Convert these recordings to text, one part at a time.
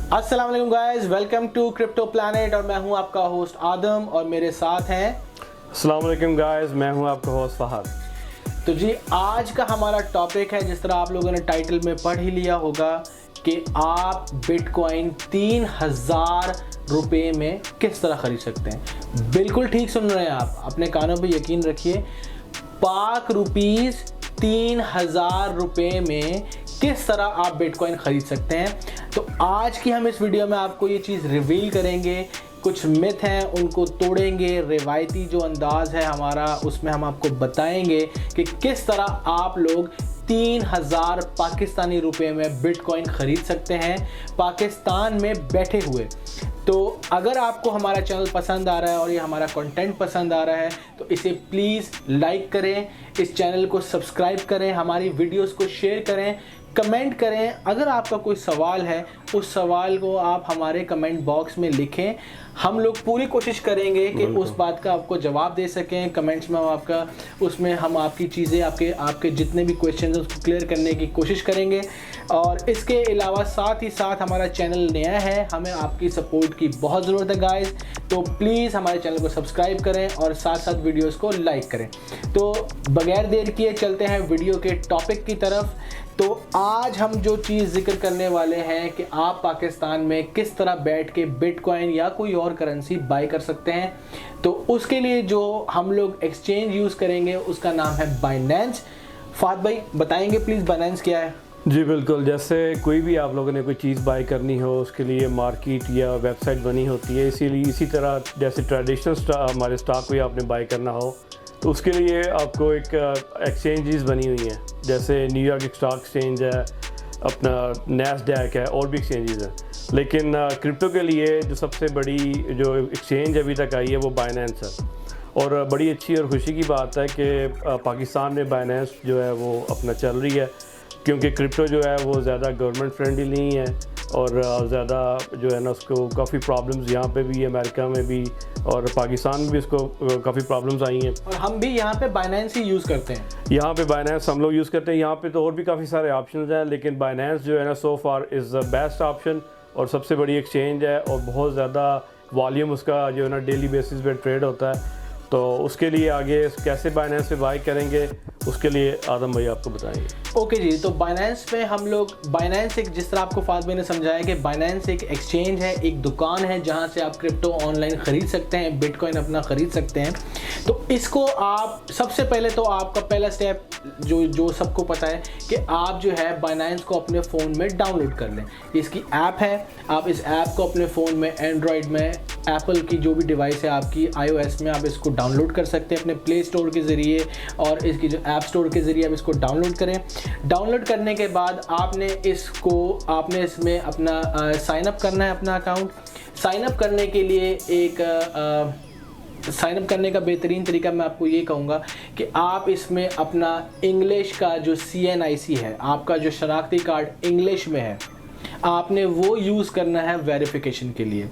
अस्सलाम वालेकुम guys, welcome to crypto planet और मैं हूं आपका होस्ट आदम और मेरे साथ हैं। अस्सलाम वालेकुम गाइस, मैं हूं आपका होस्ट फहद। तो जी आज का हमारा टॉपिक है, जिस तरह आप लोगों ने टाइटल में पढ़ ही लिया होगा कि आप बिटकॉइन 3000 रुपये में किस तरह ख़रीद सकते हैं। बिल्कुल ठीक सुन रहे हैं आप, अपने कानों पे यकीन रखिए। पाक रुपीज़ 3000 रुपये में किस तरह आप बिटकॉइन ख़रीद सकते हैं। तो आज की हम इस वीडियो में आपको ये चीज़ रिवील करेंगे। कुछ मिथ हैं उनको तोड़ेंगे, रिवायती जो अंदाज़ है हमारा उसमें हम आपको बताएंगे कि किस तरह आप लोग 3000 पाकिस्तानी रुपए में बिटकॉइन ख़रीद सकते हैं पाकिस्तान में बैठे हुए। तो अगर आपको हमारा चैनल पसंद आ रहा है और ये हमारा कंटेंट पसंद आ रहा है तो इसे प्लीज़ लाइक करें, इस चैनल को सब्सक्राइब करें, हमारी वीडियोस को शेयर करें, कमेंट करें। अगर आपका कोई सवाल है उस सवाल को आप हमारे कमेंट बॉक्स में लिखें। हम लोग पूरी कोशिश करेंगे कि उस बात का आपको जवाब दे सकें कमेंट्स में। उसमें हम आपकी चीज़ें आपके जितने भी क्वेश्चन हैं उसको क्लियर करने की कोशिश करेंगे। और इसके अलावा साथ ही साथ हमारा चैनल नया है, हमें आपकी सपोर्ट की बहुत ज़रूरत है गाइस। तो प्लीज़ हमारे चैनल को सब्सक्राइब करें और साथ साथ वीडियोज़ को लाइक करें। तो बगैर देर किए चलते हैं वीडियो के टॉपिक की तरफ। तो आज हम जो चीज़ जिक्र करने वाले हैं कि आप पाकिस्तान में किस तरह बैठ के बिटकॉइन या कोई और करेंसी बाय कर सकते हैं। तो उसके लिए जो हम लोग एक्सचेंज यूज़ करेंगे उसका नाम है बाइनेंस। फाद भाई बताएंगे प्लीज़ बाइनेंस क्या है। जी बिल्कुल, जैसे कोई भी आप लोगों ने कोई चीज़ बाय करनी हो उसके लिए मार्केट या वेबसाइट बनी होती है। इसीलिए इसी तरह जैसे ट्रेडिशनल हमारे स्टॉक भी आपने बाय करना हो तो उसके लिए आपको एक एक्सचेंजेस बनी हुई हैं। जैसे न्यूयॉर्क स्टॉक एक्सचेंज है, अपना नैस्डैक है, और भी एक्सचेंजेस हैं। लेकिन क्रिप्टो के लिए जो सबसे बड़ी जो एक्सचेंज अभी तक आई है वो बाइनेंस है। और बड़ी अच्छी और खुशी की बात है कि पाकिस्तान में बाइनेंस जो है वो अपना चल रही है, क्योंकि क्रिप्टो जो है वो ज़्यादा गवर्नमेंट फ्रेंडली नहीं है और ज़्यादा जो है ना उसको काफ़ी प्रॉब्लम्स यहाँ पे भी, अमेरिका में भी और पाकिस्तान में भी इसको काफ़ी प्रॉब्लम्स आई हैं। और हम भी यहाँ पे बाइनेंस ही यूज़ करते हैं। यहाँ पे बाइनेंस हम लोग यूज़ करते हैं। यहाँ पे तो और भी काफ़ी सारे ऑप्शंस हैं, लेकिन बाइनेंस जो है ना so far is the best option और सबसे बड़ी एक्सचेंज है और बहुत ज़्यादा वॉल्यूम उसका जो है ना डेली बेसिस पे ट्रेड होता है। तो उसके लिए आगे कैसे बाइनेंस पे बाय करेंगे उसके लिए आदम भाई आपको बताएंगे। ओके जी, तो बाइनेंस पे हम लोग, बाइनेंस एक, जिस तरह आपको फाद भाई ने समझाया कि बाइनेंस एक एक्सचेंज है, एक दुकान है जहां से आप क्रिप्टो ऑनलाइन ख़रीद सकते हैं, बिटकॉइन अपना ख़रीद सकते हैं। तो इसको आप सबसे पहले तो आपका पहला स्टेप जो सबको पता है कि आप जो है बाइनेंस को अपने फ़ोन में डाउनलोड कर लें। इसकी ऐप है, आप इस ऐप को अपने फ़ोन में, एंड्रॉयड में, एप्पल की जो भी डिवाइस है आपकी iOS में, आप इसको डाउनलोड कर सकते हैं अपने प्ले स्टोर के ज़रिए और इसकी जो ऐप स्टोर के ज़रिए आप इसको डाउनलोड करें। डाउनलोड करने के बाद आपने इसमें अपना साइन अप करना है, अपना अकाउंट। साइन अप करने के लिए साइन अप करने का बेहतरीन तरीका मैं आपको ये कहूँगा कि आप इसमें अपना इंग्लिश का जो CNIC है, आपका जो शनाख्ती कार्ड इंग्लिश में है, आपने वो यूज़ करना है वेरिफिकेशन के लिए।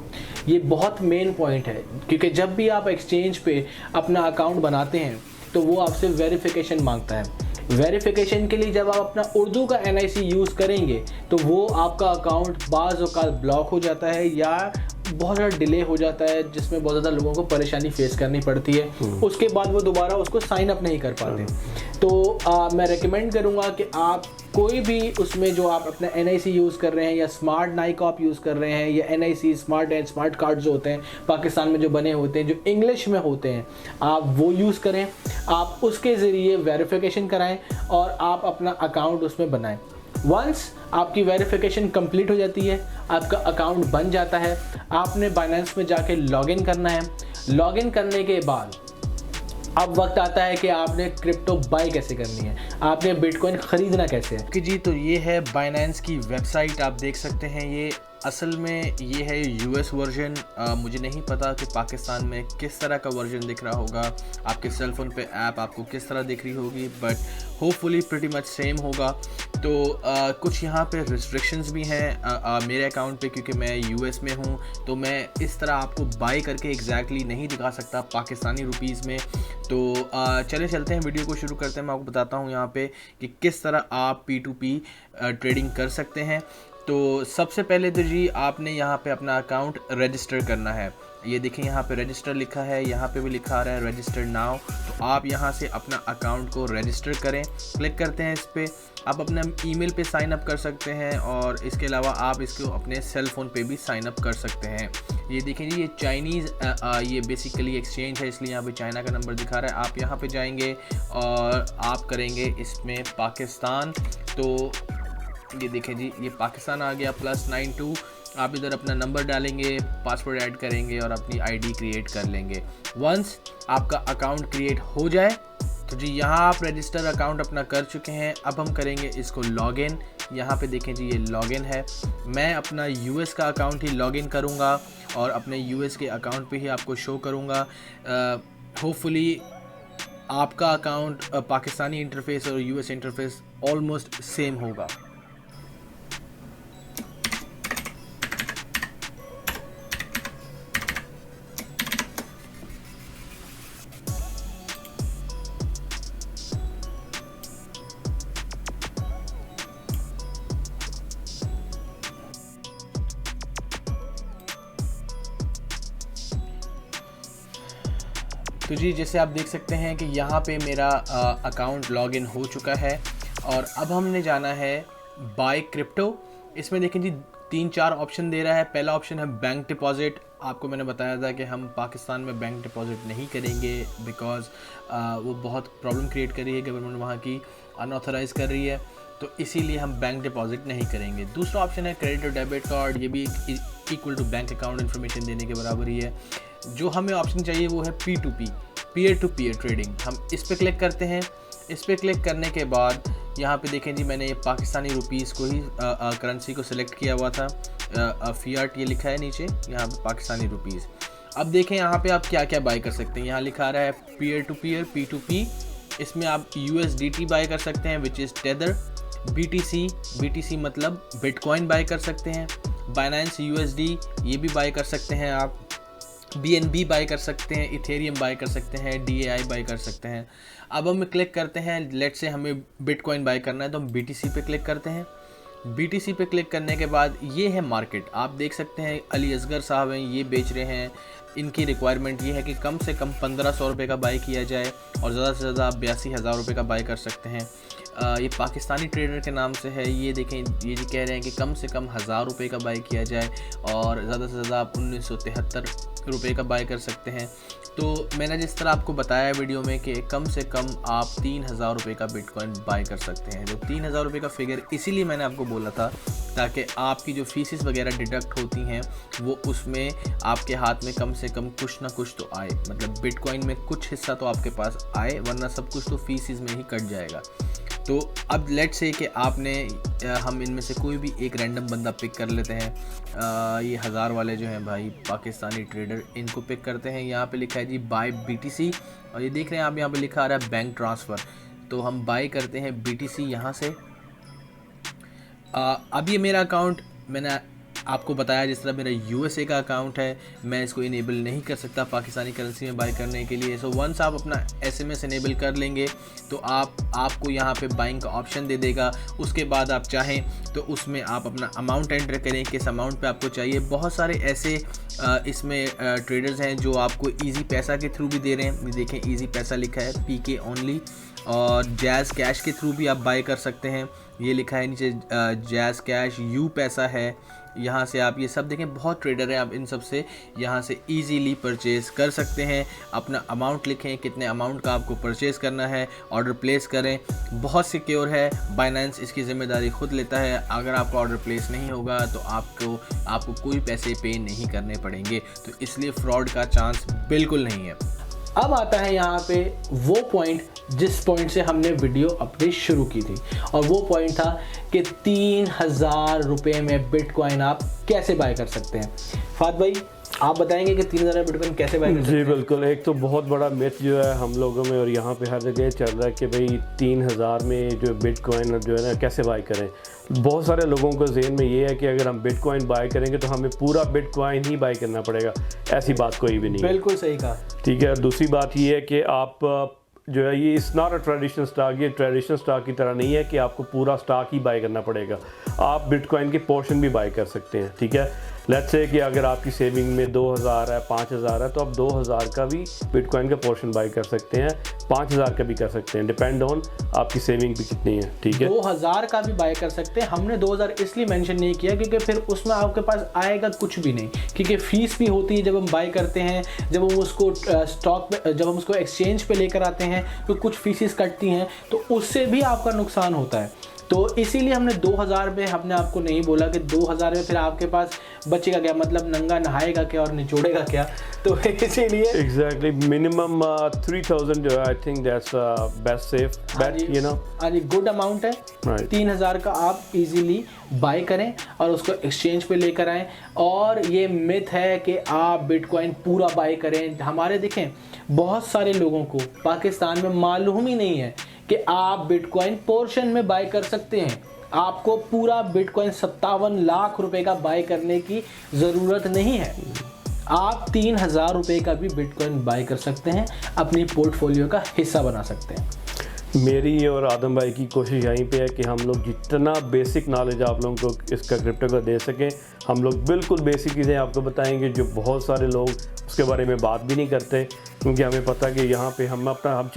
ये बहुत मेन पॉइंट है, क्योंकि जब भी आप एक्सचेंज पे अपना अकाउंट बनाते हैं तो वो आपसे वेरिफिकेशन मांगता है। वेरिफिकेशन के लिए जब आप अपना उर्दू का NIC यूज़ करेंगे तो वो आपका अकाउंट बाज़ औक़ात ब्लॉक हो जाता है या बहुत ज़्यादा डिले हो जाता है, जिसमें बहुत ज़्यादा लोगों को परेशानी फेस करनी पड़ती है। उसके बाद वो दोबारा उसको साइन अप नहीं कर पाते। तो मैं रेकमेंड करूँगा कि आप कोई भी उसमें जो आप अपना NIC यूज़ कर रहे हैं या स्मार्ट नाइक आप यूज़ कर रहे हैं या NIC स्मार्ट कार्ड जो होते हैं पाकिस्तान में जो बने होते हैं, जो इंग्लिश में होते हैं, आप वो यूज़ करें। आप उसके ज़रिए वेरिफिकेशन कराएं और आप अपना अकाउंट उसमें बनाएं। वंस आपकी वेरिफिकेशन कंप्लीट हो जाती है, आपका अकाउंट बन जाता है, आपने बाइनेंस में जाके लॉगिन करना है। लॉगिन करने के बाद अब वक्त आता है कि आपने क्रिप्टो बाय कैसे करनी है, आपने बिटकॉइन ख़रीदना कैसे है। कि जी, तो ये है बाइनेंस की वेबसाइट, आप देख सकते हैं। ये असल में ये है US वर्जन। मुझे नहीं पता कि पाकिस्तान में किस तरह का वर्जन दिख रहा होगा, आपके सेल फ़ोन पे ऐप आपको किस तरह दिख रही होगी, but hopefully pretty much same होगा। तो कुछ यहाँ पे रिस्ट्रिक्शंस भी हैं मेरे अकाउंट पे, क्योंकि मैं US में हूँ तो मैं इस तरह आपको बाय करके एग्जैक्टली नहीं दिखा सकता पाकिस्तानी रुपीज़ में। तो चलते हैं, वीडियो को शुरू करते हैं। मैं आपको बताता हूँ यहाँ पे कि किस तरह आप P2P ट्रेडिंग कर सकते हैं। तो सबसे पहले तो जी आपने यहाँ पे अपना अकाउंट रजिस्टर करना है। ये देखिए यहाँ पे रजिस्टर लिखा है, यहाँ पे भी लिखा आ रहा है रजिस्टर नाउ। तो आप यहाँ से अपना अकाउंट को रजिस्टर करें, क्लिक करते हैं इस पर। आप अपना ईमेल पे साइन अप कर सकते हैं और इसके अलावा आप इसको अपने सेल फ़ोन पे भी साइन अप कर सकते हैं। ये देखें जी, ये चाइनीज़ ये बेसिकली एक्सचेंज है, इसलिए यहाँ पे चाइना का नंबर दिखा रहा है। आप यहाँ पे जाएंगे और आप करेंगे इसमें पाकिस्तान। तो ये देखें जी, ये पाकिस्तान आ गया, +92। आप इधर अपना नंबर डालेंगे, पासवर्ड ऐड करेंगे और अपनी आईडी क्रिएट कर लेंगे। वंस आपका अकाउंट क्रिएट हो जाए तो जी यहाँ आप रजिस्टर अकाउंट अपना कर चुके हैं। अब हम करेंगे इसको लॉगिन। यहाँ पे देखें जी, ये लॉगिन है। मैं अपना यूएस का अकाउंट ही लॉगिन करूँगा और अपने यूएस के अकाउंट पे ही आपको शो करूँगा। होपफुली आपका अकाउंट पाकिस्तानी इंटरफेस और यूएस इंटरफेस ऑलमोस्ट सेम होगा। तो जी जैसे आप देख सकते हैं कि यहाँ पे मेरा अकाउंट लॉगिन हो चुका है और अब हमने जाना है बाय क्रिप्टो। इसमें देखें जी 3-4 ऑप्शन दे रहा है। पहला ऑप्शन है बैंक डिपॉजिट। आपको मैंने बताया था कि हम पाकिस्तान में बैंक डिपॉजिट नहीं करेंगे बिकॉज़ वो बहुत प्रॉब्लम क्रिएट कर रही है, गवर्नमेंट वहाँ की अनऑथराइज कर रही है, तो इसीलिए हम बैंक डिपॉजिट नहीं करेंगे। दूसरा ऑप्शन है क्रेडिट और डेबिट कार्ड। ये भी equal to bank account information देने के बराबर ही है। जो हमें ऑप्शन चाहिए वो है P2P, peer to peer trading. हम इस पर क्लिक करते हैं। इस पर क्लिक करने के बाद यहाँ पे देखें जी, मैंने ये पाकिस्तानी रुपीस को ही करेंसी को सिलेक्ट किया हुआ था। फियाट ये लिखा है नीचे, यहाँ पे पाकिस्तानी रुपीस। अब देखें यहाँ पे आप क्या क्या बाय कर सकते हैं। यहाँ लिखा रहा है पीयर टू पीयर P2P। इसमें आप USDT बाय कर सकते हैं विच इज़ टेदर। BTC मतलब बिटकॉइन बाय कर सकते हैं। बाइनेंस USD ये भी बाय कर सकते हैं आप। BNB बाय कर सकते हैं, इथेरियम बाय कर सकते हैं, DAI बाय कर सकते हैं। अब हम क्लिक करते हैं, लेट से हमें बिटकॉइन बाय करना है तो हम BTC पे क्लिक करते हैं। BTC पे क्लिक करने के बाद ये है मार्केट। आप देख सकते हैं अली असगर साहब हैं, ये बेच रहे हैं। इनकी रिक्वायरमेंट ये है कि कम से कम 1500 रुपये का बाय किया जाए और ज़्यादा से ज़्यादा आप 82,000 रुपये का बाय कर सकते हैं। ये पाकिस्तानी ट्रेडर के नाम से है। ये देखें, ये जी कह रहे हैं कि कम से कम 1000 रुपये का बाय किया जाए और ज़्यादा से ज़्यादा आप 1973 रुपये का बाय कर सकते हैं। तो मैंने जिस तरह आपको बताया वीडियो में कि कम से कम आप 3000 रुपये का बिटकॉइन बाय कर सकते हैं। तो 3000 रुपये का फिगर इसीलिए मैंने आपको बोला था ताकि आपकी जो फीसिस वगैरह डिडक्ट होती हैं वो उसमें आपके हाथ में कम से कम कुछ ना कुछ तो आए, मतलब बिटकॉइन में कुछ हिस्सा तो आपके पास आए, वरना सब कुछ तो फीसिस में ही कट जाएगा। तो अब लेट्स से कि आपने हम इनमें से कोई भी एक रैंडम बंदा पिक कर लेते हैं। ये 1000 वाले जो हैं भाई पाकिस्तानी ट्रेडर, इनको पिक करते हैं। यहाँ पे लिखा है जी बाय BTC और ये देख रहे हैं आप, यहाँ पे लिखा आ रहा है बैंक ट्रांसफ़र। तो हम बाय करते हैं BTC यहाँ से। अब ये मेरा अकाउंट मैंने आपको बताया जिस तरह मेरा USA का अकाउंट है, मैं इसको इनेबल नहीं कर सकता पाकिस्तानी करेंसी में बाय करने के लिए। सो वंस आप अपना SMS इनेबल कर लेंगे तो आपको यहाँ पे बाइंग का ऑप्शन दे देगा। उसके बाद आप चाहें तो उसमें आप अपना अमाउंट एंटर करें, किस अमाउंट पे आपको चाहिए। बहुत सारे ऐसे इसमें ट्रेडर्स हैं जो आपको ईजी पैसा के थ्रू भी दे रहे हैं। देखें ईजी पैसा लिखा है PK ओनली, और जैज़ कैश के थ्रू भी आप बाय कर सकते हैं। ये लिखा है नीचे जैज़ कैश, यू पैसा है। यहाँ से आप ये सब देखें, बहुत ट्रेडर हैं, आप इन सब से यहाँ से इजीली परचेज़ कर सकते हैं। अपना अमाउंट लिखें, कितने अमाउंट का आपको परचेज़ करना है, ऑर्डर प्लेस करें। बहुत सिक्योर है, बाइनेंस इसकी ज़िम्मेदारी खुद लेता है। अगर आपका ऑर्डर प्लेस नहीं होगा तो आपको कोई पैसे पे नहीं करने पड़ेंगे, तो इसलिए फ्रॉड का चांस बिल्कुल नहीं है। अब आता है यहाँ पे वो पॉइंट जिस पॉइंट से हमने वीडियो अपनी शुरू की थी, और वो पॉइंट था कि 3000 रुपये में बिटकॉइन आप कैसे बाय कर सकते हैं। फात भाई आप बताएंगे कि 3000 में बिटकॉइन कैसे बाय कर सकते हैं? जी बिल्कुल। एक तो बहुत बड़ा मिथ जो है हम लोगों में और यहाँ पे हर जगह चल रहा है कि भाई 3000 में जो बिटकॉइन जो है ना कैसे बाय करें। बहुत सारे लोगों को ज़हन में ये है कि अगर हम बिटकॉइन बाय करेंगे तो हमें पूरा बिटकॉइन ही बाय करना पड़ेगा। ऐसी बात कोई भी नहीं है। बिल्कुल सही कहा। ठीक है। दूसरी बात ये है कि आप जो है ये इस नॉट अ ट्रेडिशनल स्टॉक, ये ट्रेडिशनल स्टॉक की तरह नहीं है कि आपको पूरा स्टॉक ही बाय करना पड़ेगा। आप बिटकॉइन के पोर्शन भी बाय कर सकते हैं, ठीक है। लेट्स से कि अगर आपकी सेविंग में 2000 है, 5000 है, तो आप 2000 का भी बिटकॉइन का पोर्शन बाय कर सकते हैं, 5000 का भी कर सकते हैं, डिपेंड ऑन आपकी सेविंग भी कितनी है, ठीक है। 2000 का भी बाय कर सकते हैं। हमने 2000 इसलिए मेंशन नहीं किया क्योंकि फिर उसमें आपके पास आएगा कुछ भी नहीं, क्योंकि फीस भी होती है जब हम बाय करते हैं, जब हम उसको स्टॉक पे, जब हम उसको एक्सचेंज पे लेकर आते हैं तो कुछ फीसेस कटती हैं, तो उससे भी आपका नुकसान होता है। तो इसीलिए हमने 2000 में हमने आपको नहीं बोला कि 2000 में फिर आपके पास बचेगा क्या, मतलब नंगा नहाएगा क्या और निचोड़ेगा क्या। तो इसीलिए एग्जैक्टली मिनिमम 3000 जो है, I think that's best safe bet, you know. हाँ जी, गुड अमाउंट है। Right. 3000 का आप इजीली बाय करें और उसको एक्सचेंज पे लेकर आएँ। और ये मिथ है कि आप बिटकॉइन पूरा बाय करें। हमारे देखें बहुत सारे लोगों को पाकिस्तान में मालूम ही नहीं है कि आप बिटकॉइन पोर्शन में बाय कर सकते हैं। आपको पूरा बिटकॉइन 57 लाख रुपए का बाय करने की ज़रूरत नहीं है। आप 3000 रुपए का भी बिटकॉइन बाय कर सकते हैं, अपनी पोर्टफोलियो का हिस्सा बना सकते हैं। मेरी और आदम भाई की कोशिश यहीं पे है कि हम लोग जितना बेसिक नॉलेज आप लोगों को इसका क्रिप्टो का दे सकें। हम लोग बिल्कुल बेसिक चीज़ें आपको बताएंगे जो बहुत सारे लोग उसके बारे में बात भी नहीं करते, क्योंकि हमें पता है कि यहाँ पे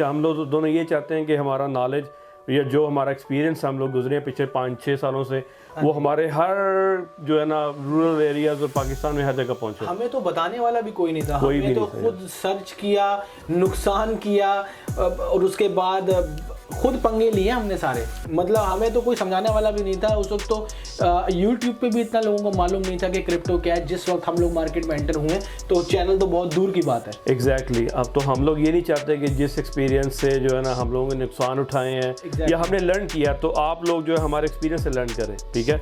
हम लोग दोनों ये चाहते हैं कि हमारा नॉलेज या जो हमारा एक्सपीरियंस हम लोग गुजरे पिछले 5-6 सालों से, वो हमारे हर जो है ना रूरल एरियाज और पाकिस्तान में हर जगह पहुँचे। हमें तो बताने वाला भी कोई नहीं था, कोई हमने भी तो नहीं था। खुद सर्च किया, नुकसान किया और उसके बाद खुद पंगे लिए हमने सारे। मतलब हमें तो कोई समझाने वाला भी नहीं था उस वक्त। तो यूट्यूब पे भी इतना लोगों को मालूम नहीं था कि क्रिप्टो क्या है। जिस वक्त हम लोग मार्केट में एंटर हुए तो चैनल तो बहुत दूर की बात है। एग्जैक्टली अब तो हम लोग ये नहीं चाहते कि जिस एक्सपीरियंस से जो है ना हम लोगों ने नुकसान उठाए हैं या हमने लर्न किया, तो आप लोग जो है हमारे एक्सपीरियंस से लर्न करें, ठीक है।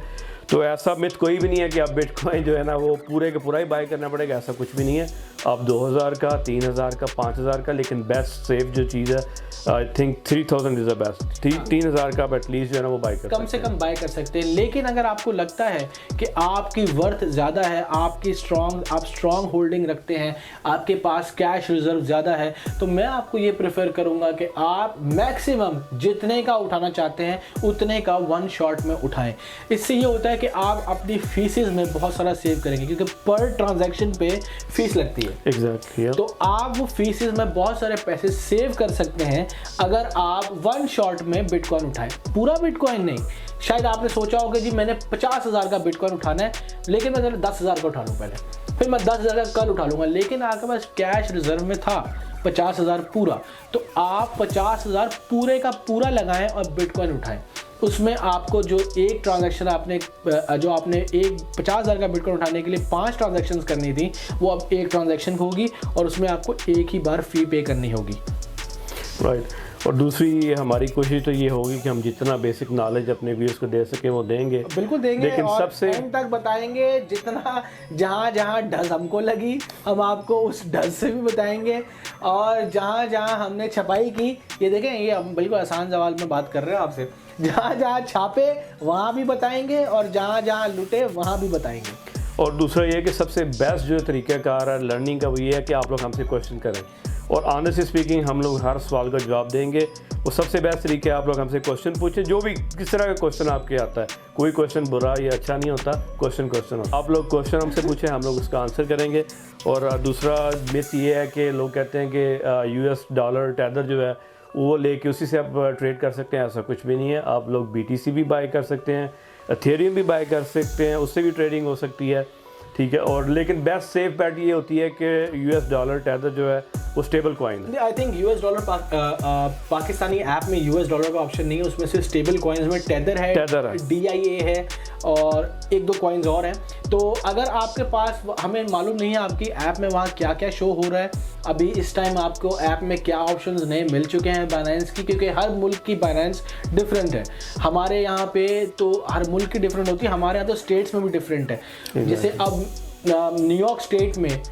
तो ऐसा मिथ कोई भी नहीं है कि आप बिटकॉइन जो है ना वो पूरे का पूरा ही बाय करना पड़ेगा, ऐसा कुछ भी नहीं है। आप 2000 का, 3000 का, 5000 का, लेकिन बेस्ट सेफ जो चीज़ है I think 3000 is the best. 3000 का आप एटलीस्ट जो है ना वो बाय कर कम से कम बाय कर सकते हैं। लेकिन अगर आपको लगता है कि आपकी वर्थ ज़्यादा है, आप स्ट्रॉन्ग होल्डिंग रखते हैं, आपके पास कैश रिजर्व ज़्यादा है, तो मैं आपको ये प्रेफर करूँगा कि आप मैक्सिमम जितने का उठाना चाहते हैं उतने का वन शॉट में उठाएं। इससे ये होता है कि आप अपनी फीसेस में बहुत सारा सेव करेंगे, क्योंकि पर ट्रांजैक्शन पे फीस लगती है। एग्जैक्टली तो आप वो फीसेस में बहुत सारे पैसे सेव कर सकते हैं अगर आप वन शॉट में बिटकॉइन उठाएं। पूरा बिटकॉइन नहीं। शायद आपने सोचा होगा जी मैंने 50,000 का बिटकॉइन उठाना है, लेकिन मैं 10,000 का उठा लूँ पहले, फिर मैं 10,000 का कल उठा लूँगा। लेकिन आपके पास कैश रिजर्व में था 50,000 पूरा, तो आप 50,000 पूरे का पूरा लगाएं और बिटकॉइन उठाएं। उसमें आपको जो एक ट्रांजैक्शन आपने 50,000 का बिटकॉइन उठाने के लिए 5 ट्रांजैक्शन करनी थी, वो अब एक ट्रांजैक्शन होगी और उसमें आपको एक ही बार फी पे करनी होगी। राइट। और दूसरी हमारी कोशिश तो ये होगी कि हम जितना बेसिक नॉलेज अपने व्यूअर्स को दे सकें वो देंगे, बिल्कुल देंगे। लेकिन और सबसे एंड तक बताएंगे, जितना जहाँ ढस हमको लगी हम आपको उस ढस से भी बताएंगे, और जहाँ हमने छपाई की, ये देखें ये हम बिल्कुल आसान सवाल में बात कर रहे हैं आपसे, जहाँ छापे वहाँ भी बताएंगे और जहाँ लुटे वहाँ भी बताएंगे। और दूसरा ये है कि सबसे बेस्ट जो तरीक़ाकार है लर्निंग का वो ये है कि आप लोग हमसे क्वेश्चन करें, और ऑनेस्टली स्पीकिंग हम लोग हर सवाल का जवाब देंगे। वो सबसे बेस्ट तरीके है आप लोग हमसे क्वेश्चन पूछें, जो भी किस तरह का क्वेश्चन आपके आता है। कोई क्वेश्चन बुरा या अच्छा नहीं होता, क्वेश्चन होता। आप लोग क्वेश्चन हमसे पूछें, हम लोग उसका आंसर करेंगे। और दूसरा मिथ ये है कि लोग कहते हैं कि US डॉलर टेदर जो है वो लेके उसी से आप ट्रेड कर सकते हैं। ऐसा कुछ भी नहीं है। आप लोग BTC भी बाय कर सकते हैं, एथेरियम भी बाय कर सकते हैं, उससे भी ट्रेडिंग हो सकती है, ठीक है। और लेकिन बेस्ट सेफ बेट ये होती है कि US डॉलर टेदर जो है वो स्टेबल कॉइन है। I think US dollar Pakistani app में US डॉलर का ऑप्शन नहीं है, उसमें सिर्फ स्टेबल कॉइन्स में टेदर है, DIA है और 1-2 कॉइन्स और हैं। तो अगर आपके पास, हमें मालूम नहीं है आपकी ऐप में वहाँ क्या क्या शो हो रहा है अभी इस टाइम, आपको ऐप में क्या ऑप्शंस नए मिल चुके हैं बाइनेंस की, क्योंकि हर मुल्क की बाइनेंस डिफरेंट है। हमारे यहाँ पे तो हर मुल्क की डिफरेंट होती है, हमारे यहाँ तो स्टेट्स में भी डिफरेंट है। जैसे अब न्यूयॉर्क स्टेट में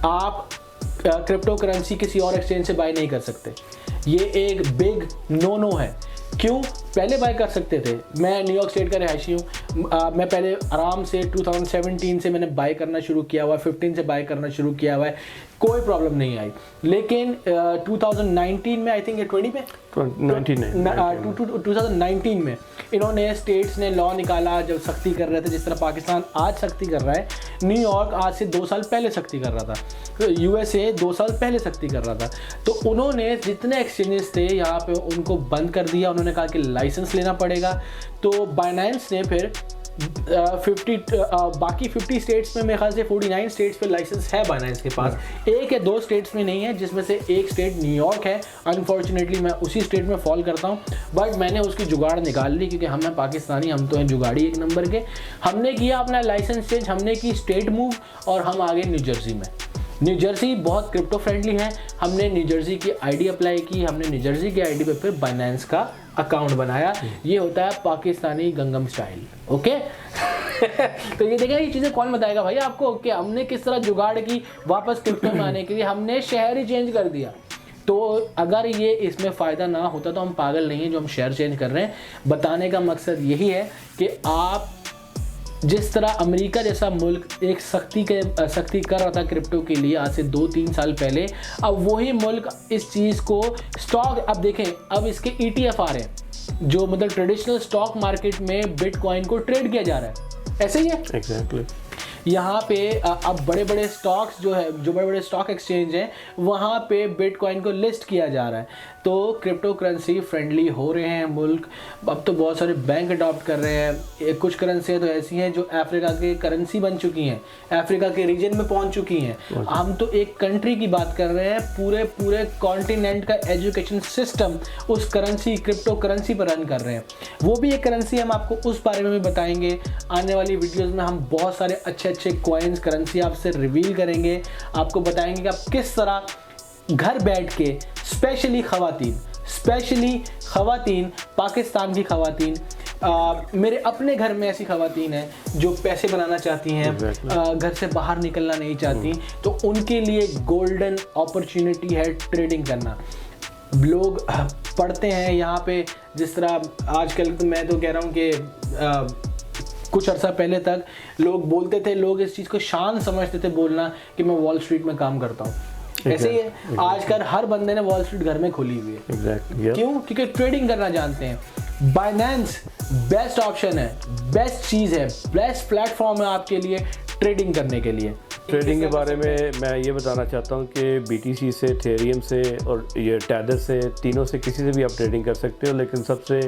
आप क्रिप्टो करेंसी किसी और एक्सचेंज से बाय नहीं कर सकते। ये एक बिग नो है। क्यों? पहले बाय कर सकते थे। मैं न्यूयॉर्क स्टेट का रहायशी हूँ, मैं पहले आराम से 2017 से मैंने बाय करना शुरू किया हुआ है, 15 से बाय करना शुरू किया हुआ है। कोई प्रॉब्लम नहीं आई। लेकिन 2019 में आई थिंक 2019 में इन्होंने स्टेट्स ने लॉ निकाला, जब सख्ती कर रहे थे, जिस तरह पाकिस्तान आज सख्ती कर रहा है, न्यूयॉर्क आज से 2 साल पहले सख्ती कर रहा था, तो यूएसए 2 साल पहले सख्ती कर रहा था। तो उन्होंने जितने एक्सचेंजेस थे यहाँ पे उनको बंद कर दिया, उन्होंने कहा कि लाइसेंस लेना पड़ेगा। तो बाइनेंस ने फिर बाकी 50 स्टेट्स में, मेरे ख्याल से 49 स्टेट्स पे लाइसेंस है बाइनेंस के पास, 1 या 2 स्टेट्स में नहीं है, जिसमें से एक स्टेट न्यूयॉर्क है। अनफॉर्चुनेटली मैं उसी स्टेट में फॉल करता हूँ, बट मैंने उसकी जुगाड़ निकाल ली, क्योंकि हम हैं पाकिस्तानी, हम तो हैं जुगाड़ी 1 नंबर के। हमने किया अपना लाइसेंस चेंज, हमने की स्टेट मूव, और हम आ गए न्यू जर्सी में। न्यू जर्सी बहुत क्रिप्टो फ्रेंडली है, हमने न्यू जर्सी की आईडी अप्लाई की, हमने न्यू जर्सी की आईडी पे फिर बाइनेंस का अकाउंट बनाया। ये होता है पाकिस्तानी गंगम स्टाइल, ओके। तो ये देखिए, ये चीज़ें कौन बताएगा भाई आपको कि हमने किस तरह जुगाड़ की वापस क्रिप्टो में आने के लिए, हमने शहर ही चेंज कर दिया। तो अगर ये इसमें फ़ायदा ना होता तो हम पागल नहीं हैं जो हम शहर चेंज कर रहे हैं। बताने का मकसद यही है कि आप जिस तरह अमेरिका जैसा मुल्क एक सख्ती कर रहा था क्रिप्टो के लिए आज से 2-3 साल पहले, अब वही मुल्क इस चीज़ को स्टॉक, अब देखें अब इसके ETF आ रहे हैं, जो मतलब ट्रेडिशनल स्टॉक मार्केट में बिटकॉइन को ट्रेड किया जा रहा है, ऐसे ही है एग्जैक्टली। यहाँ पे अब बड़े बड़े स्टॉक्स जो बड़े बड़े स्टॉक एक्सचेंज हैं, वहाँ पे बिटकॉइन को लिस्ट किया जा रहा है। तो क्रिप्टो करेंसी फ्रेंडली हो रहे हैं मुल्क, अब तो बहुत सारे बैंक अडॉप्ट कर रहे हैं। कुछ करेंसियाँ तो ऐसी हैं जो अफ्रीका के करेंसी बन चुकी हैं, अफ्रीका के रीजन में पहुँच चुकी हैं। हम तो एक कंट्री की बात कर रहे हैं, पूरे कॉन्टिनेंट का एजुकेशन सिस्टम उस करेंसी, क्रिप्टो करेंसी पर रन कर रहे हैं। वो भी एक करेंसी, हम आपको उस बारे में भी बताएंगे आने वाली वीडियोज़ में। हम बहुत सारे अच्छे कॉइन्स, करेंसी आपसे रिवील करेंगे, आपको बताएंगे कि आप किस तरह घर बैठ के स्पेशली ख़वातीन, पाकिस्तान की ख़वातीन, मेरे अपने घर में ऐसी ख़वातीन हैं जो पैसे बनाना चाहती हैं, घर से बाहर निकलना नहीं चाहती, तो उनके लिए गोल्डन अपॉर्चुनिटी है ट्रेडिंग करना। लोग पढ़ते हैं यहाँ पे, जिस तरह आजकल तो मैं तो कह रहा हूँ कि कुछ अर्सा पहले तक लोग बोलते थे, लोग इस चीज़ को शान समझते थे बोलना कि मैं वॉल स्ट्रीट में काम करता हूँ। ऐसे ही है आजकल हर बंदे ने वॉल स्ट्रीट घर में खोली हुई है। क्यों? क्योंकि ट्रेडिंग करना जानते हैं। बाइनेंस बेस्ट ऑप्शन है, बेस्ट चीज़ है, बेस्ट प्लेटफॉर्म है आपके लिए ट्रेडिंग करने के लिए। ट्रेडिंग के बारे में मैं ये बताना चाहता हूँ कि BTC से, थेरियम से और ये टैदर से, तीनों से किसी से भी आप ट्रेडिंग कर सकते हो, लेकिन सबसे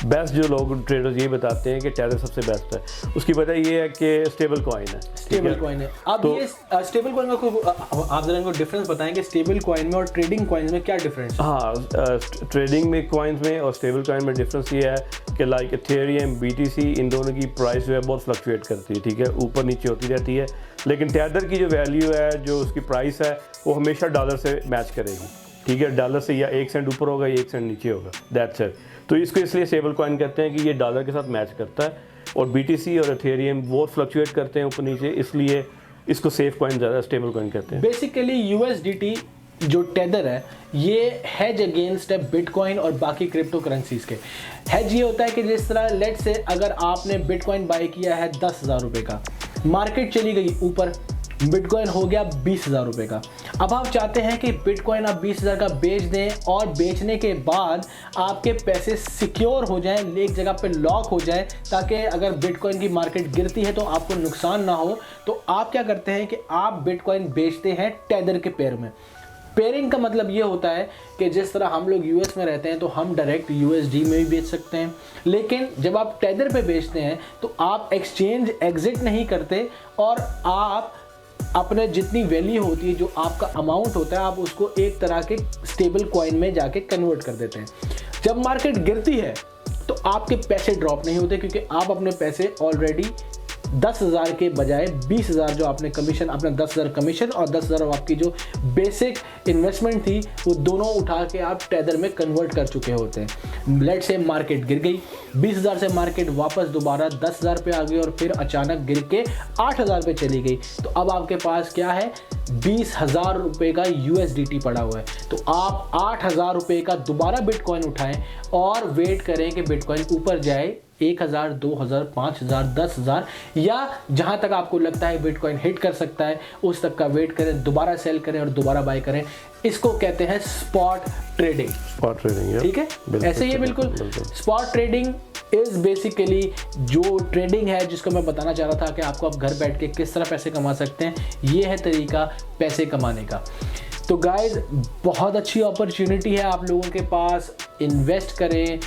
बेस्ट जो लोग ट्रेडर्स ये बताते हैं कि टैदर सबसे बेस्ट है। उसकी वजह ये है कि स्टेबल कॉइन है। स्टेबल कॉइन है। अब तो, ये स्टेबल कॉइन का आप जरा इनको डिफरेंस बताएं कि स्टेबल कॉइन में और ट्रेडिंग कॉइन में क्या डिफरेंस है? हाँ, ट्रेडिंग में कॉइन्स में और स्टेबल कॉइन में डिफरेंस ये है कि लाइक थेरियम, BTC, इन दोनों की प्राइस जो है बहुत फ्लक्चुएट करती है, ठीक है, ऊपर नीचे होती रहती है। लेकिन टैदर की जो वैल्यू है, जो उसकी प्राइस है, वो हमेशा डॉलर से मैच करेगी, ठीक है। डॉलर से या 1 सेंट ऊपर होगा या 1 सेंट नीचे होगा, दैट्स इट। तो इसको इसलिए स्टेबल कॉइन कहते हैं कि ये डॉलर के साथ मैच करता है। और BTC और एथेरियम बहुत फ्लक्चुएट करते हैं ऊपर नीचे, इसलिए इसको सेफ कॉइन ज़्यादा स्टेबल कॉइन कहते हैं। बेसिकली USDT जो टेदर है, ये हेज अगेंस्ट है बिटकॉइन और बाकी क्रिप्टो करेंसीज के। हेज ये होता है कि जिस तरह लेट से अगर आपने बिटकॉइन बाय किया है 10,000 रुपये का, मार्केट चली गई ऊपर, बिटकॉइन हो गया 20,000 रुपये का। अब आप चाहते हैं कि बिटकॉइन आप 20,000 का बेच दें और बेचने के बाद आपके पैसे सिक्योर हो जाएं, एक जगह पे लॉक हो जाएं, ताकि अगर बिटकॉइन की मार्केट गिरती है तो आपको नुकसान ना हो। तो आप क्या करते हैं कि आप बिटकॉइन बेचते हैं टेदर के पेयर में। पेयरिंग का मतलब ये होता है कि जिस तरह हम लोग US में रहते हैं तो हम डायरेक्ट USD में भी बेच सकते हैं, लेकिन जब आप टेदर पे बेचते हैं तो आप एक्सचेंज एग्जिट नहीं करते और आप अपने जितनी वैल्यू होती है, जो आपका अमाउंट होता है, आप उसको एक तरह के स्टेबल कॉइन में जाके कन्वर्ट कर देते हैं। जब मार्केट गिरती है तो आपके पैसे ड्रॉप नहीं होते, क्योंकि आप अपने पैसे ऑलरेडी 10,000 के बजाय 20,000 जो आपने कमीशन, अपना 10,000 कमीशन और 10,000 आपकी जो बेसिक इन्वेस्टमेंट थी, वो दोनों उठा के आप टेदर में कन्वर्ट कर चुके होते हैं। लेट से मार्केट गिर गई, 20,000 से मार्केट वापस दोबारा 10,000 पे आ गई और फिर अचानक गिर के 8,000 पे चली गई। तो अब आपके पास क्या है? 20,000 रुपये का USDT पड़ा हुआ है। तो आप 8,000 रुपये का दोबारा बिटकॉइन उठाएं और वेट करें कि बिटकॉइन ऊपर जाए 1000, 2000, 5000, 10,000 या जहां तक आपको लगता है बिटकॉइन हिट कर सकता है उस तक का वेट करें, दोबारा सेल करें और दोबारा बाय करें। इसको कहते हैं स्पॉट ट्रेडिंग। स्पॉट ट्रेडिंग, ठीक है, ऐसे ही बिल्कुल। स्पॉट ट्रेडिंग इज बेसिकली जो ट्रेडिंग है जिसको मैं बताना चाह रहा था कि आपको आप घर बैठ के किस तरह पैसे कमा सकते हैं, ये है तरीका पैसे कमाने का। तो गाइज बहुत अच्छी अपॉर्चुनिटी है आप लोगों के पास, इन्वेस्ट करें।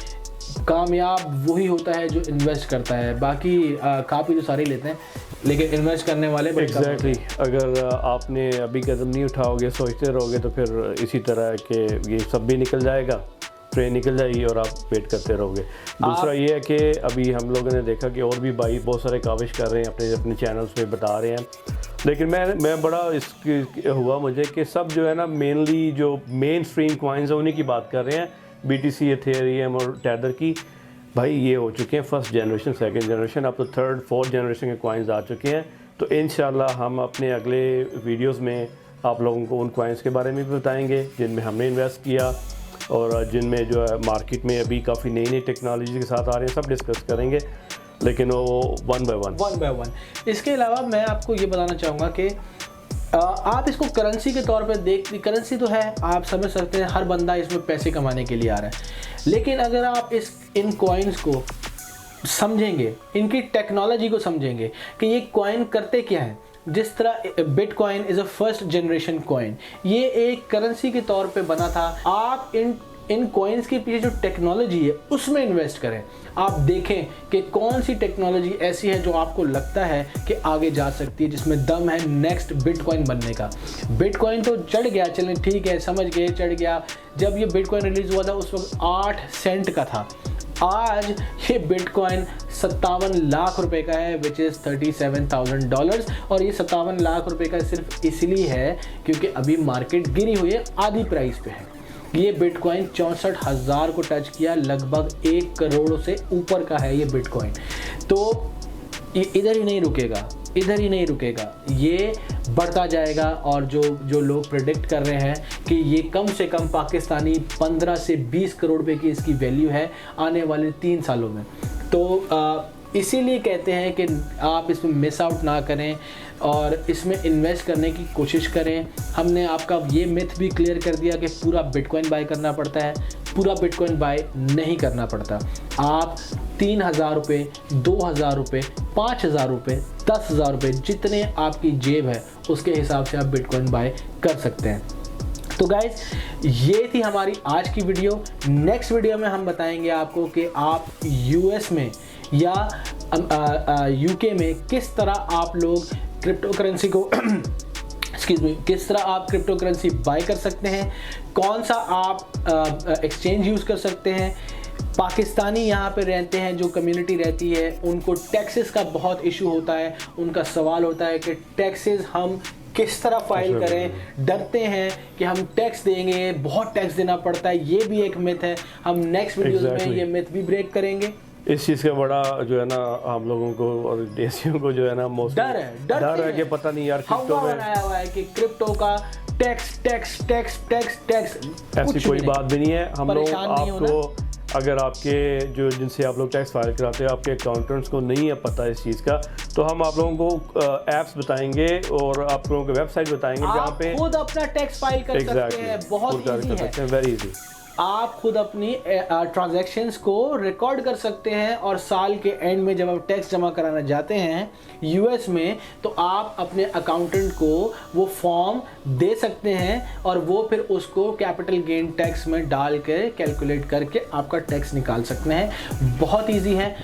कामयाब वही होता है जो इन्वेस्ट करता है, बाकी काफ़ी तो सारे लेते हैं लेकिन इन्वेस्ट करने वाले एग्जैक्टली अगर आपने अभी कदम नहीं उठाओगे, सोचते रहोगे तो फिर इसी तरह के ये सब भी निकल जाएगा, ट्रेन निकल जाएगी और आप वेट करते रहोगे। दूसरा ये है कि अभी हम लोगों ने देखा कि और भी भाई बहुत सारे काविश कर रहे हैं, अपने अपने चैनल्स पे बता रहे हैं, लेकिन मैं बड़ा इसकी हुआ मुझे कि सब जो है ना मेनली जो मेन स्ट्रीम कॉइन्स हैं उन्हीं की बात कर रहे हैं, BTC, एथेरियम और टैदर की। भाई ये हो चुके हैं फर्स्ट जनरेशन, सेकंड जनरेशन, अब तो थर्ड फोर्थ जनरेशन के कॉइन्स आ चुके हैं। तो इंशाल्लाह हम अपने अगले वीडियोस में आप लोगों को उन कॉइन्स के बारे में भी बताएंगे जिनमें हमने इन्वेस्ट किया और जिनमें जो है मार्केट में अभी काफ़ी नई नई टेक्नोलॉजी के साथ आ रहे हैं, सब डिस्कस करेंगे, लेकिन वो वन बाय वन। इसके अलावा मैं आपको ये बताना चाहूँगा कि आप इसको करेंसी के तौर पे देखते, करेंसी तो है, आप समझ सकते हैं हर बंदा इसमें पैसे कमाने के लिए आ रहा है, लेकिन अगर आप इन कॉइन्स को समझेंगे, इनकी टेक्नोलॉजी को समझेंगे कि ये कॉइन करते क्या है। जिस तरह bitcoin is a first generation coin, ये एक करेंसी के तौर पे बना था। आप इन कॉइन्स के पीछे जो टेक्नोलॉजी है उसमें इन्वेस्ट करें। आप देखें कि कौन सी टेक्नोलॉजी ऐसी है जो आपको लगता है कि आगे जा सकती है, जिसमें दम है नेक्स्ट बिटकॉइन बनने का। बिटकॉइन तो चढ़ गया, चलें ठीक है, समझ गए, चढ़ गया। जब ये बिटकॉइन रिलीज़ हुआ था उस वक्त 8 सेंट का था। आज ये बिटकॉइन 57 लाख रुपए का है, विच इज़ $37,000। और ये 57 लाख रुपए का सिर्फ इसलिए है क्योंकि अभी मार्केट गिरी हुई है, आधी प्राइस पे है। ये बिटकॉइन 64,000 को टच किया, लगभग 1 करोड़ से ऊपर का है ये बिटकॉइन। तो इधर ही नहीं रुकेगा, इधर ही नहीं रुकेगा, ये बढ़ता जाएगा। और जो लोग प्रेडिक्ट कर रहे हैं कि ये कम से कम पाकिस्तानी 15 से 20 करोड़ रुपए की इसकी वैल्यू है आने वाले 3 सालों में। तो इसीलिए कहते हैं कि आप इसमें मिस आउट ना करें और इसमें इन्वेस्ट करने की कोशिश करें। हमने आपका ये मिथ भी क्लियर कर दिया कि पूरा बिटकॉइन बाय करना पड़ता है, पूरा बिटकॉइन बाय नहीं करना पड़ता। आप 3,000 रुपये, 2,000 रुपये, 5,000 रुपये, 10,000 रुपये, जितने आपकी जेब है उसके हिसाब से आप बिटकॉइन बाय कर सकते हैं। तो गाइज ये थी हमारी आज की वीडियो। नेक्स्ट वीडियो में हम बताएंगे आपको कि आप US में या UK में किस तरह आप लोग क्रिप्टो करेंसी को किस तरह आप क्रिप्टो करेंसी बाय कर सकते हैं, कौन सा आप एक्सचेंज यूज़ कर सकते हैं। पाकिस्तानी यहाँ पे रहते हैं, जो कम्युनिटी रहती है, उनको टैक्सेस का बहुत इशू होता है। उनका सवाल होता है कि टैक्सेस हम किस तरह फाइल करें, डरते हैं कि हम टैक्स देंगे, बहुत टैक्स देना पड़ता है, ये भी एक मिथ है। हम नेक्स्ट वीडियोस में ये मिथ भी ब्रेक करेंगे। इस चीज़ का बड़ा जो है ना हम लोगों को और देशियों को जो है ना डर है कि पता नहीं यार क्रिप्टो में बनाया हुआ है कि क्रिप्टो का tax tax tax tax tax, ऐसी कोई बात भी नहीं है। हम लोग आपको, अगर आपके जो जिनसे आप लोग टैक्स फाइल कराते हैं आपके अकाउंटेंट्स को नहीं है पता इस चीज़ का, तो हम आप लोगों को ऐप्स बताएंगे और आप लोगों को वेबसाइट बताएंगे जहाँ पे खुद अपना टैक्स फाइल कर सकते हैं। बहुत इजी है, वेरी इजी। आप खुद अपनी ट्रांजैक्शंस को रिकॉर्ड कर सकते हैं और साल के एंड में जब आप टैक्स जमा कराना जाते हैं US में, तो आप अपने अकाउंटेंट को वो फॉर्म दे सकते हैं और वो फिर उसको कैपिटल गेन टैक्स में डाल के कैलकुलेट करके आपका टैक्स निकाल सकते हैं। बहुत इजी है,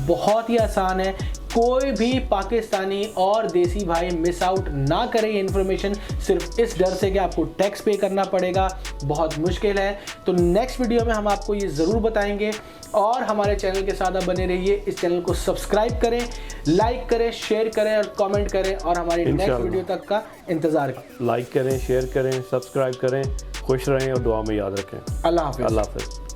बहुत ही आसान है। कोई भी पाकिस्तानी और देसी भाई मिस आउट ना करें इन्फॉर्मेशन, सिर्फ इस डर से कि आपको टैक्स पे करना पड़ेगा, बहुत मुश्किल है। तो नेक्स्ट वीडियो में हम आपको ये ज़रूर बताएंगे और हमारे चैनल के साथ बने रहिए। इस चैनल को सब्सक्राइब करें, लाइक करें, शेयर करें और कमेंट करें और हमारी नेक्स्ट वीडियो तक का इंतज़ार करें। लाइक करें, शेयर करें, सब्सक्राइब करें, खुश रहें और दुआ में याद रखें। अल्लाह हाफ़िज़। अल्लाह हाफ़िज़।